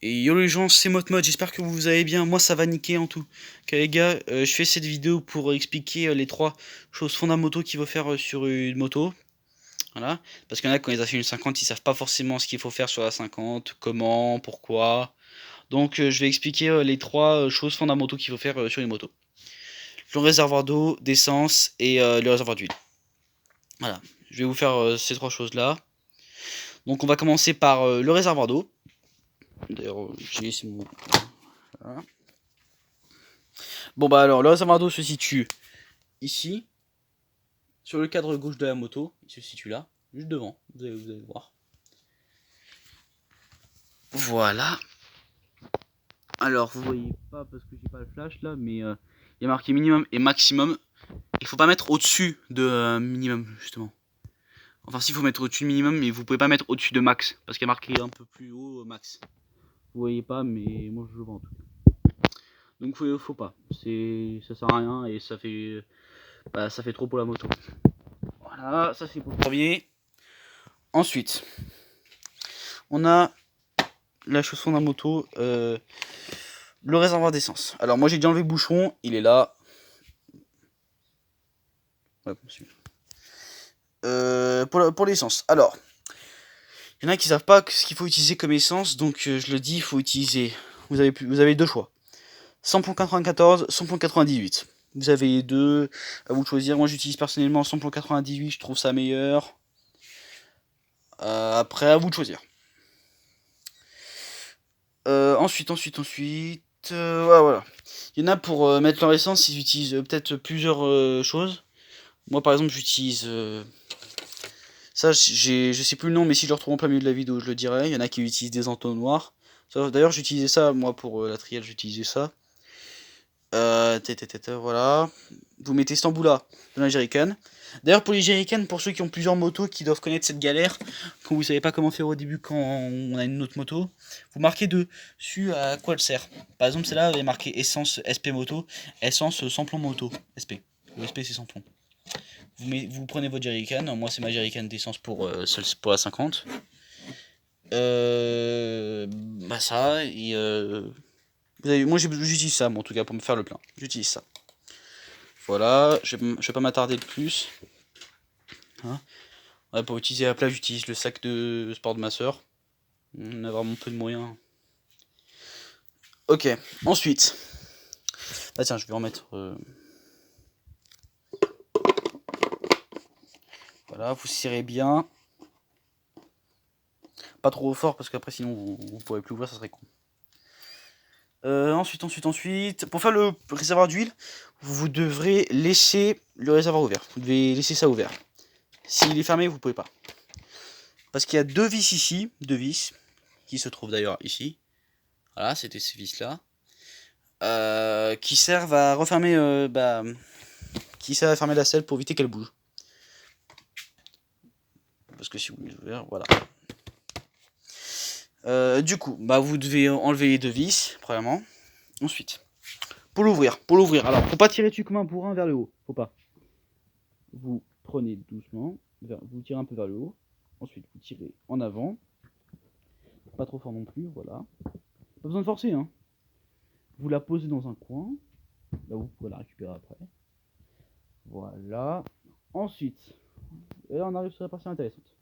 Et yo les gens, c'est Motmod, j'espère que vous allez bien, moi ça va niquer en tout. Ok les gars, je fais cette vidéo pour expliquer les trois choses fondamentaux qu'il faut faire sur une moto. Voilà, parce qu'il y en a quand ils achètent une 50, ils savent pas forcément ce qu'il faut faire sur la 50, comment, pourquoi. Donc je vais expliquer les trois choses fondamentaux qu'il faut faire sur une moto. Le réservoir d'eau, d'essence et le réservoir d'huile. Voilà, je vais vous faire ces trois choses là. Donc on va commencer par le réservoir d'eau. D'ailleurs, j'ai laissé mon... Voilà. Bon bah alors, le réservoir d'eau se situe ici, sur le cadre gauche de la moto. Il se situe là, juste devant, vous allez voir. Voilà. Alors, vous voyez pas parce que j'ai pas le flash là, mais il y a marqué minimum et maximum. Il faut pas mettre au-dessus de minimum, justement. Enfin, si, il faut mettre au-dessus de minimum, mais vous pouvez pas mettre au-dessus de max, parce qu'il y a marqué un peu plus haut max. Vous voyez pas, mais moi je le vois en tout cas. Donc faut pas, ça sert à rien et ça fait trop pour la moto. Voilà, ça c'est pour le premier. Ensuite, on a la chose fondamentale, le réservoir d'essence. Alors moi j'ai déjà enlevé le bouchon, il est là. Ouais, pour l'essence. Alors, il y en a qui savent pas ce qu'il faut utiliser comme essence, donc je le dis, il faut utiliser. Vous avez deux choix. Samplon 94, samplon 98. Vous avez deux, à vous de choisir. Moi j'utilise personnellement samplon 98, je trouve ça meilleur. Après, à vous de choisir. Ensuite. Ouais, voilà. Il y en a pour mettre leur essence, ils utilisent peut-être plusieurs choses. Moi par exemple j'utilise... ça, je sais plus le nom, mais si je le retrouve en plein milieu de la vidéo, je le dirai. Il y en a qui utilisent des entonnoirs. D'ailleurs, j'utilisais ça, moi, pour la trielle, j'utilisais ça. Voilà. Vous mettez cet embout-là dans la jerrycan. D'ailleurs, pour les jerrycans, pour ceux qui ont plusieurs motos, qui doivent connaître cette galère, quand vous savez pas comment faire au début quand on a une autre moto, vous marquez dessus à quoi elle sert. Par exemple, celle-là avait marqué essence SP moto, essence samplon moto, SP. Le SP, c'est samplon. Vous prenez votre jerrycan, moi c'est ma jerrycan d'essence pour la 50. Bah ça, et moi j'utilise ça, moi, en tout cas, pour me faire le plein. J'utilise ça. Voilà, je vais pas m'attarder de plus. Hein, ouais, pour utiliser la plage, j'utilise le sac de sport de ma soeur. On a vraiment peu de moyens. Ok, ensuite. Ah tiens, je vais en mettre... Voilà, vous serrez bien. Pas trop fort parce qu'après sinon vous pourrez plus ouvrir, ça serait con. Ensuite, pour faire le réservoir d'huile, vous devrez laisser le réservoir ouvert. Vous devez laisser ça ouvert. S'il est fermé, vous pouvez pas. Parce qu'il y a deux vis ici, qui se trouvent d'ailleurs ici. Voilà, c'était ces vis là. Qui servent à refermer, qui servent à fermer la selle pour éviter qu'elle bouge. Parce que si vous voulez ouvrir, voilà. Du coup, vous devez enlever les deux vis, premièrement. Ensuite, pour l'ouvrir, alors faut pas tirer dessus comme un bourrin vers le haut, faut pas. Vous prenez doucement, vous tirez un peu vers le haut. Ensuite, vous tirez en avant. Pas trop fort non plus, voilà. Pas besoin de forcer, hein. Vous la posez dans un coin. Là, vous pourrez la récupérer après. Voilà. Ensuite, et là, on arrive sur la partie intéressante.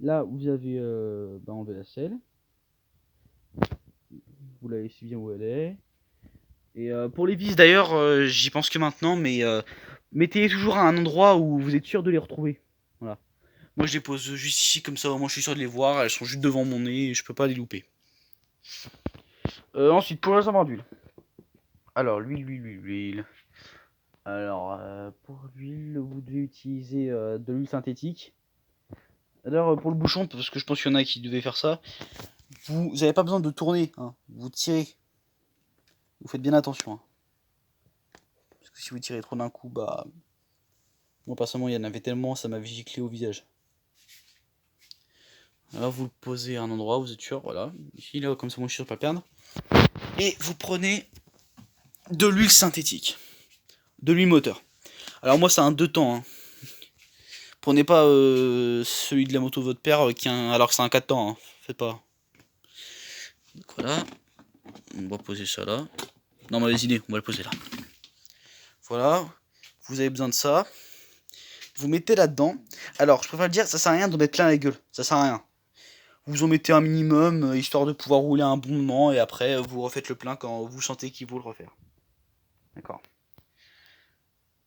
Là, vous avez enlevé la selle. Vous la laissez bien où elle est. Et pour les vis, d'ailleurs, j'y pense que maintenant, mais mettez-les toujours à un endroit où vous êtes sûr de les retrouver. Voilà. Moi, je les pose juste ici, comme ça, moi, je suis sûr de les voir. Elles sont juste devant mon nez et je peux pas les louper. Ensuite, pour le réservoir d'huile. Alors, l'huile. Alors, pour l'huile, vous devez utiliser de l'huile synthétique. D'ailleurs, pour le bouchon, parce que je pense qu'il y en a qui devaient faire ça, vous n'avez pas besoin de tourner, hein. Vous tirez. Vous faites bien attention. Hein. Parce que si vous tirez trop d'un coup, moi personnellement, il y en avait tellement, ça m'avait giclé au visage. Là, vous le posez à un endroit, vous êtes sûr, voilà. Ici, là, comme ça, moi je suis sûr de pas perdre. Et vous prenez de l'huile synthétique. De l'huile moteur. Alors moi, c'est un 2 temps. Hein. Prenez pas celui de la moto de votre père alors que c'est un 4 temps. Hein. Faites pas. Donc voilà, on va poser ça là. Non, mauvaise idée, on va le poser là. Voilà, vous avez besoin de ça. Vous mettez là-dedans. Alors, je préfère le dire, ça sert à rien de mettre plein la gueule. Ça sert à rien. Vous en mettez un minimum, histoire de pouvoir rouler un bon moment, et après, vous refaites le plein quand vous sentez qu'il faut le refaire. D'accord.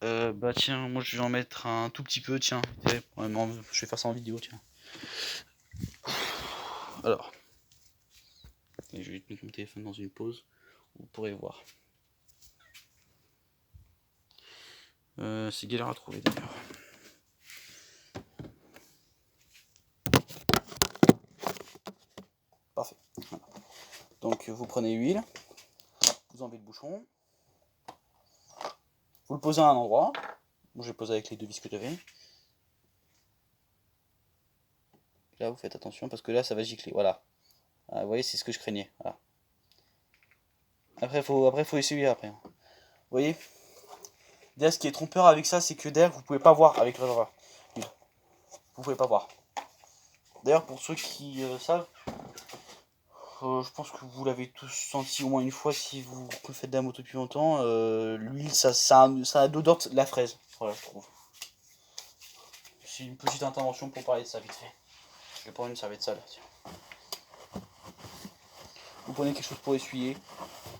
Bah tiens, moi je vais en mettre un tout petit peu, tiens. Vraiment, je vais faire ça en vidéo, tiens. Alors. Et je vais mettre mon téléphone dans une pause, vous pourrez voir. C'est galère à trouver d'ailleurs. Parfait. Voilà. Donc vous prenez l'huile, vous enlevez le bouchon, vous le posez à un endroit. Moi je vais poser avec les deux vis que j'avais. Là vous faites attention parce que là ça va gicler. Voilà. Ah, vous voyez, c'est ce que je craignais. Voilà. Après faut essuyer après. Vous voyez. D'ailleurs, ce qui est trompeur avec ça, c'est que d'ailleurs vous pouvez pas voir avec le réservoir. Vous pouvez pas voir. D'ailleurs, pour ceux qui savent, je pense que vous l'avez tous senti au moins une fois si vous faites de la moto depuis longtemps. L'huile, ça a l'odeur de la fraise. Voilà, je trouve. C'est une petite intervention pour parler de ça vite fait. Je vais prendre une serviette sale. Tiens. Vous prenez quelque chose pour essuyer.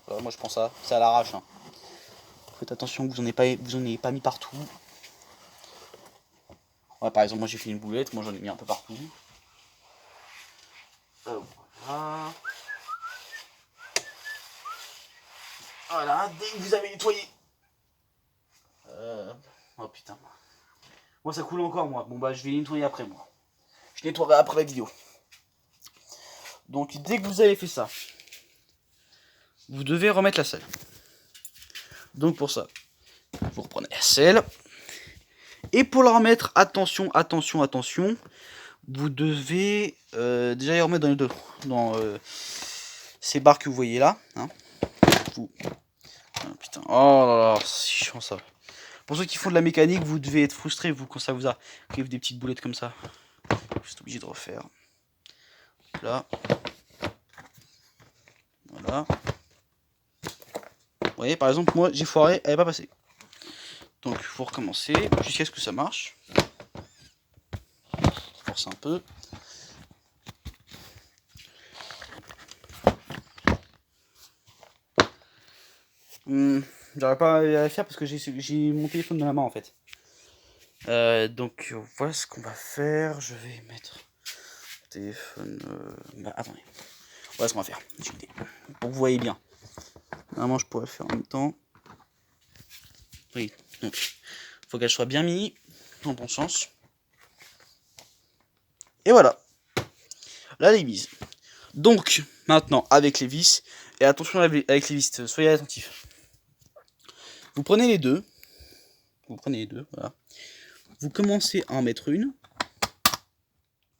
Voilà, moi je prends ça. C'est à l'arrache. Hein. Faites attention que vous en ayez pas mis partout. Ouais, par exemple, moi j'ai fait une boulette. Moi j'en ai mis un peu partout. Voilà. Voilà, dès que vous avez nettoyé. Oh putain. Moi ça coule encore moi. Bon bah je vais nettoyer après moi. Je nettoierai après la vidéo. Donc dès que vous avez fait ça, vous devez remettre la selle. Donc pour ça, vous reprenez la selle. Et pour la remettre, attention, attention, attention. Vous devez déjà y remettre dans les deux. Dans ces barres que vous voyez là. Hein. Vous... Ah, putain. Oh là là, c'est chiant ça. Pour ceux qui font de la mécanique, vous devez être frustré vous quand ça vous arrive des petites boulettes comme ça. Vous êtes obligé de refaire. Là. Voilà. Vous voyez, par exemple, moi j'ai foiré, elle n'est pas passée. Donc il faut recommencer jusqu'à ce que ça marche. Force un peu. J'arrive pas à la faire parce que j'ai mon téléphone dans la main en fait. Donc voilà ce qu'on va faire. Je vais mettre le téléphone. Bah attendez. Voilà ce qu'on va faire. J'ai une idée. Pour que vous voyez bien. Normalement je pourrais le faire en même temps. Oui. Donc faut qu'elle soit bien mise en bon sens. Et voilà. Là les vis. Donc maintenant avec les vis. Et attention avec les vis. Soyez attentifs. Vous prenez les deux. Voilà. Vous commencez à en mettre une.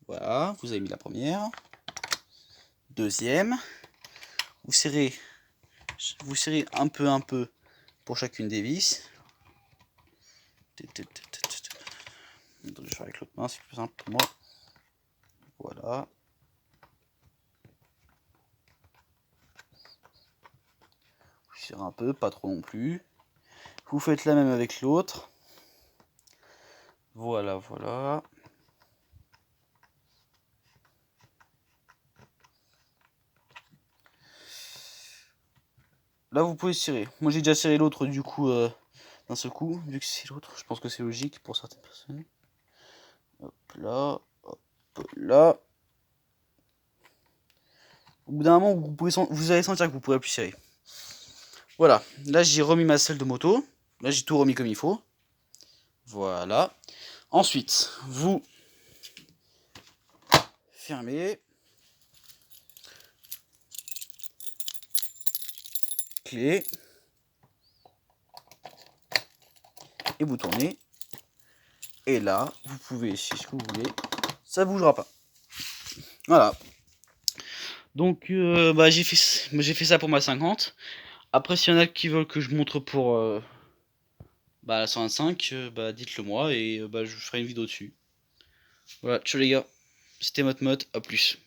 Voilà, vous avez mis la première. Deuxième. Vous serrez un peu pour chacune des vis. Je vais faire avec l'autre main, c'est plus simple pour moi. Voilà. Vous serrez un peu, pas trop non plus. Vous faites la même avec l'autre. Voilà, voilà. Là, vous pouvez serrer. Moi, j'ai déjà serré l'autre du coup d'un seul coup, vu que c'est l'autre. Je pense que c'est logique pour certaines personnes. Hop là, hop là. Au bout d'un moment, vous allez sentir que vous pourrez plus serrer. Voilà. Là, j'ai remis ma selle de moto. Là, j'ai tout remis comme il faut. Voilà. Ensuite, vous fermez. Clé. Et vous tournez. Et là, vous pouvez essayer ce que vous voulez. Ça ne bougera pas. Voilà. Donc, bah, j'ai fait ça pour ma 50. Après, s'il y en a qui veulent que je montre pour la 125, bah, dites-le moi et bah, je ferai une vidéo dessus. Voilà, ciao les gars. C'était Motmot, à plus.